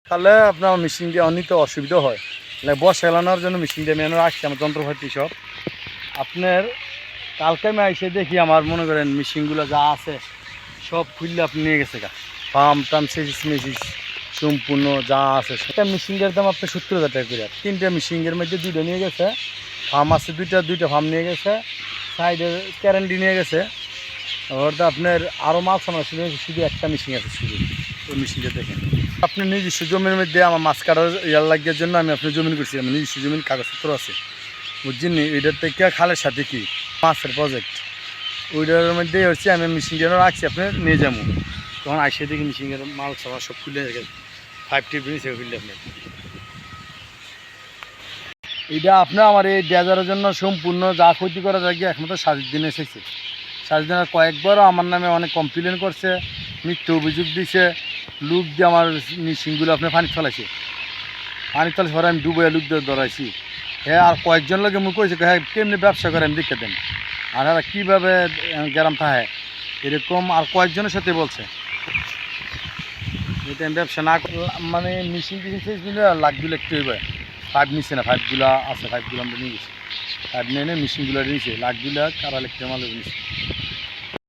তাহলে আপনার মেশিন দিয়ে অনিত অসুবিধা হয়, বসা এলানোর জন্য মেশিন দিয়ে আমি রাখছি আমার যন্ত্রপাতি সব। আপনার কালকে আমি এসে দেখি আমার মনে করেন মেশিনগুলো যা আছে সব খুললে আপনি নিয়ে গেছে গা, পাম্প টাম সেচিস মেসিস সম্পূর্ণ যা আছে সেটা মেশিনের দাম আপনার 70,000 টাকা করে। 3টে মেশিনের মধ্যে 2টা নিয়ে গেছে, ফার্ম আছে দুইটা ফার্ম নিয়ে গেছে, সাইডের ক্যারেন্ডি নিয়ে গেছে। ওটা আপনার আরও মাছ আমার শুধু একটা মেশিন আছে, শুধু ওই মেশিনটা দেখেন। আপনি নিজস্ব জমির মধ্যে আমার মাছ কাটার ইয়ার লাগিয়ে জন্য আমি আপনার জমিন করছি, আমার নিজস্ব জমিন কাগজপত্র আছে বুঝছেন। ওইটার থেকে খালের সাথে কি মাছের প্রজেক্ট ওইটার মধ্যে হচ্ছে আমি মেশিনটা রাখছি, আপনি নিয়ে যাবো তখন আইসে দেখি মেশিনের মাল সবা সব খুলে গেছে 5 টিপ নিচে খুললে আপনি। এটা আপনার আমার এই ডেজারের জন্য সম্পূর্ণ যা ক্ষতি করা যায় গিয়ে একমাত্র 7 দিন এসেছে। 7 দিনের কয়েকবারও আমার নামে অনেক কমপ্লেন করছে, মিথ্যে অভিযোগ দিছে, লুক দিয়ে আমার মেশিনগুলো আপনি পানি ফেলাইছে, পানি ফেলার পরে আমি ডুবে লুক দিয়ে ধরাইছি। হ্যাঁ আর কয়েকজন লোকে মুখ করেছে হ্যাঁ কেমনি ব্যবসা করে আমি দেখে দেন, আর এরা কীভাবে গ্রাম থাকে এরকম আর কয়েকজনের সাথে বলছে এটা আমি ব্যবসা না মানে মেশিন টিশিন লাখগুলো একটু হইবে। 5 নিচ্ছে না, 5গুলো আছে, 5গুলো আমরা নিয়ে গেছি, 5 নিয়ে মেশিনগুলো নিয়েছে, লাখগুলো কারা লিখতে মাল নিয়েছে।